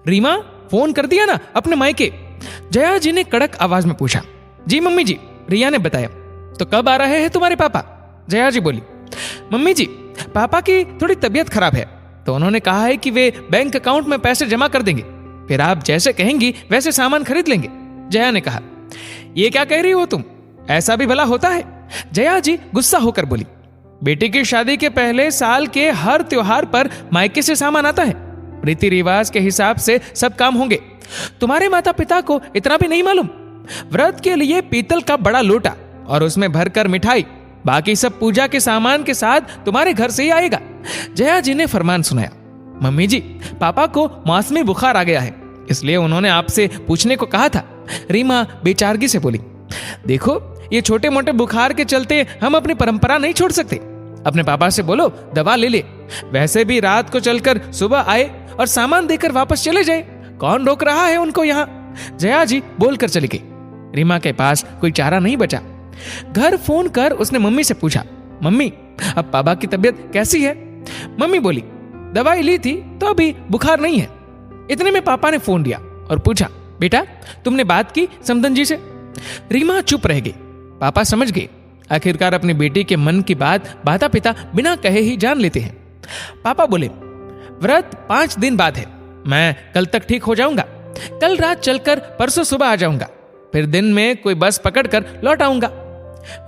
Reema, phone कर दिया ना अपने मायके? जया जी ने कड़क आवाज में पूछा। जी मम्मी जी, रिया ने बताया। तो कब आ रहे हैं तुम्हारे पापा? जया जी बोली। मम्मी जी, पापा की थोड़ी तबीयत खराब है, तो उन्होंने कहा है कि वे बैंक अकाउंट में पैसे जमा कर देंगे, फिर आप जैसे कहेंगी वैसे सामान खरीद लेंगे। जया ने कहा। ये क्या कह रही हो तुम? ऐसा भी भला होता है? जया जी गुस्सा होकर बोली। बेटी की शादी के पहले साल के हर त्योहार पर मायके से सामान आता है, रीति रिवाज के हिसाब से सब काम होंगे। तुम्हारे माता पिता को इतना भी नहीं मालूम? व्रत के लिए पीतल का बड़ा लोटा और उसमें भरकर मिठाई, बाकी सब पूजा के सामान के साथ तुम्हारे घर से ही आएगा। जया जी ने फरमान सुनाया। मम्मी जी, पापा को मौसमी बुखार आ गया है, इसलिए उन्होंने आपसे पूछने को कहा था। रीमा बेचारगी से बोली। देखो, ये छोटे मोटे बुखार के चलते हम अपनी परंपरा नहीं छोड़ सकते। अपने पापा से बोलो दवा ले ले, वैसे भी रात को चलकर सुबह आए और सामान देकर वापस चले जाए। कौन रोक रहा है उनको यहाँ? जया जी बोलकर चली गई। रीमा के पास कोई चारा नहीं बचा। घर फोन कर उसने मम्मी से पूछा, मम्मी अब पापा की तबीयत कैसी है? मम्मी बोली, दवाई ली थी तो अभी बुखार नहीं है। इतने में पापा ने फोन दिया और पूछा, बेटा तुमने बात की समधन जी से? रीमा चुप रह गई। पापा समझ गए। आखिरकार अपनी बेटी के मन की बात माता पिता बिना कहे ही जान लेते हैं। पापा बोले, व्रत 5 दिन बाद है, मैं कल तक ठीक हो जाऊंगा। कल रात चलकर परसों सुबह आ जाऊंगा, फिर दिन में कोई बस पकड़कर लौट आऊंगा।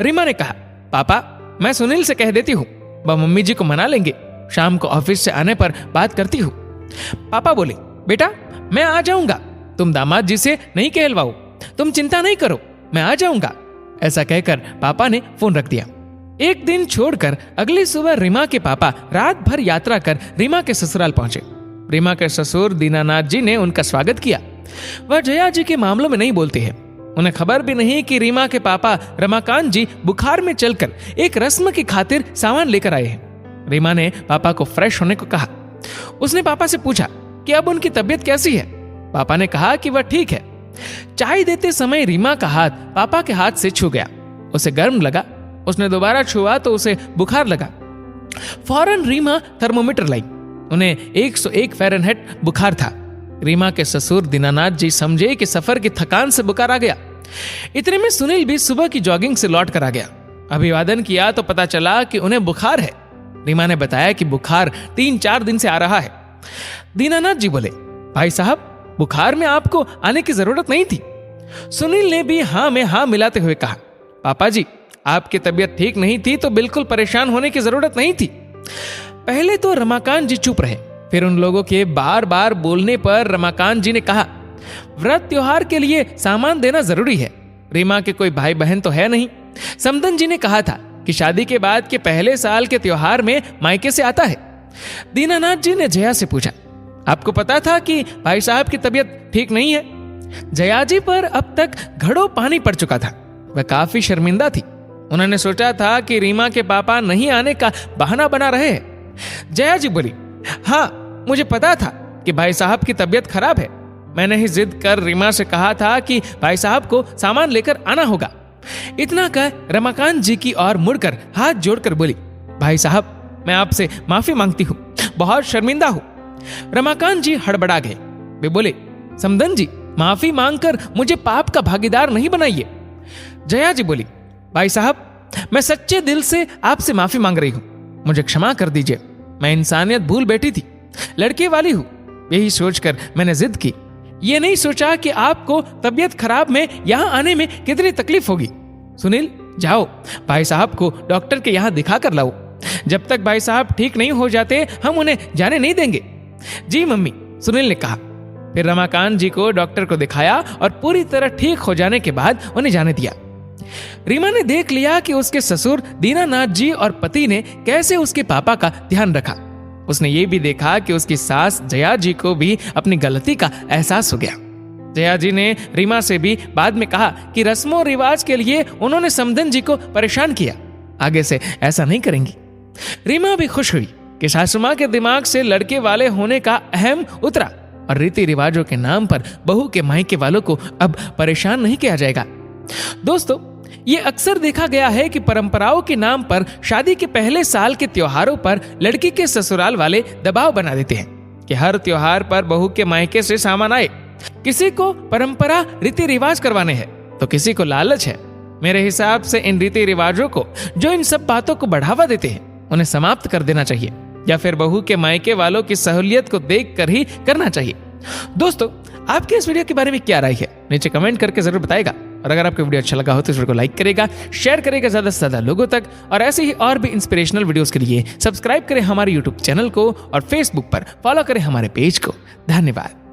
रीमा ने कहा, पापा मैं सुनील से कह देती हूँ, वह मम्मी जी को मना लेंगे। शाम को ऑफिस से आने पर बात करती हूँ। पापा बोले, बेटा मैं आ जाऊंगा, तुम दामाद जी से नहीं कहलवाओ, तुम चिंता नहीं करो, मैं आ जाऊंगा। ऐसा कहकर पापा ने फोन रख दिया। एक दिन छोड़कर अगली सुबह रीमा के पापा रात भर यात्रा कर रीमा के ससुराल पहुंचे। रीमा के ससुर दीनानाथ जी ने उनका स्वागत किया। वह जया जी के मामलों में नहीं बोलते हैं। उन्हें खबर भी नहीं कि रीमा के पापा रमाकांत जी बुखार में चलकर एक रस्म की खातिर सामान लेकर आए हैं। रीमा ने पापा को फ्रेश होने को कहा। उसने पापा से पूछा कि अब उनकी तबीयत कैसी है। पापा ने कहा कि वह ठीक है। चाय देते समय रीमा का हाथ पापा के हाथ से छू गया। उसे गर्म लगा। उसने दोबारा छुआ तो उसे बुखार लगा। फौरन रीमा थर्मोमीटर लाई। उन्हें 101 फ़ारेनहाइट बुखार था। रीमा के ससुर दीनानाथ जी समझे कि सफर की थकान से बुखार आ गया। इतने में सुनील भी सुबह की जॉगिंग से लौट कर आ गया। अभिवादन किया तो पता चला कि उन्हें बुखार है। रीमा ने बताया कि बुखार 3-4 दिन से आ रहा है। दीनानाथ जी बोले, भाई साहब बुखार में आपको आने की जरूरत नहीं थी। सुनील ने भी हाँ में हाँ मिलाते हुए कहा, पापा जी आपकी तबीयत ठीक नहीं थी तो बिल्कुल परेशान होने की जरूरत नहीं थी। पहले तो रमाकांत जी चुप रहे, फिर उन लोगों के बार बार बोलने पर रमाकांत जी ने कहा, व्रत त्योहार के लिए सामान देना जरूरी है। रीमा के कोई भाई बहन तो है नहीं। समधन जी ने कहा था कि शादी के बाद के पहले साल के त्योहार में मायके से आता है। दीनानाथ जी ने जया से पूछा, आपको पता था कि भाई साहब की तबीयत ठीक नहीं है? जया जी पर अब तक घड़ों पानी पड़ चुका था। वह काफी शर्मिंदा थी। उन्होंने सोचा था कि रीमा के पापा नहीं आने का बहाना बना रहे हैं। जया जी बोली, हाँ मुझे पता था कि भाई साहब की तबीयत खराब है। मैंने ही जिद कर रीमा से कहा था कि भाई साहब को सामान लेकर आना होगा। इतना कह रमाकांत जी की ओर मुड़कर हाथ जोड़कर बोली, भाई साहब मैं आपसे माफी मांगती हूँ, बहुत शर्मिंदा हूँ। रमाकांत जी हड़बड़ा गए। वे बोले, समधन जी माफी मांगकर मुझे पाप का भागीदार नहीं बनाइए। जया जी बोली, भाई साहब मैं सच्चे दिल से आपसे माफी मांग रही हूँ, मुझे क्षमा कर दीजिए। मैं इंसानियत भूल बैठी थी, लड़के वाली हूँ। यही सोचकर मैंने जिद की। ये नहीं सोचा कि आपको तबीयत खराब में यहाँ आने में कितनी तकलीफ होगी। सुनील जाओ भाई साहब को डॉक्टर के यहाँ दिखा कर लाओ। जब तक भाई साहब ठीक नहीं हो जाते हम उन्हें जाने नहीं देंगे। जी मम्मी, सुनील ने कहा। फिर रमाकांत जी को डॉक्टर को दिखाया और पूरी तरह ठीक हो जाने के बाद उन्हें जाने दिया। रीमा ने देख लिया कि उसके ससुर दीनानाथ जी और पति ने कैसे उसके पापा का ध्यान रखा। उसने ये भी देखा कि उसकी सास जया जी को भी अपनी गलती का एहसास हो गया। जया जी ने रीमा से भी बाद में कहा कि रस्मों रिवाज के लिए उन्होंने समधन जी को परेशान किया, आगे से ऐसा नहीं करेंगी। रीमा भी खुश हुई कि सासू मां के दिमाग से लड़के वाले होने का अहम उतरा और रीति रिवाजों के नाम पर बहू के मायके वालों को अब परेशान नहीं किया जाएगा। दोस्तों, ये अक्सर देखा गया है कि परंपराओं के नाम पर शादी के पहले साल के त्योहारों पर लड़की के ससुराल वाले दबाव बना देते हैं। कि हर त्योहार पर बहू के मायके से सामान आए। किसी को परंपरा रीति रिवाज करवाने हैं तो किसी को लालच है। मेरे हिसाब से इन रीति रिवाजों को जो इन सब बातों को बढ़ावा देते हैं उन्हें समाप्त कर देना चाहिए, या फिर बहू के मायके वालों की सहूलियत को देख कर ही करना चाहिए। दोस्तों, आपके इस वीडियो के बारे में क्या राय है नीचे कमेंट करके जरूर बताएगा। और अगर आपको वीडियो अच्छा लगा हो तो इस वीडियो को लाइक करेगा, शेयर करेगा ज्यादा से ज्यादा लोगों तक। और ऐसे ही और भी इंस्पिरेशनल वीडियोस के लिए सब्सक्राइब करें हमारे यूट्यूब चैनल को और फेसबुक पर फॉलो करें हमारे पेज को। धन्यवाद।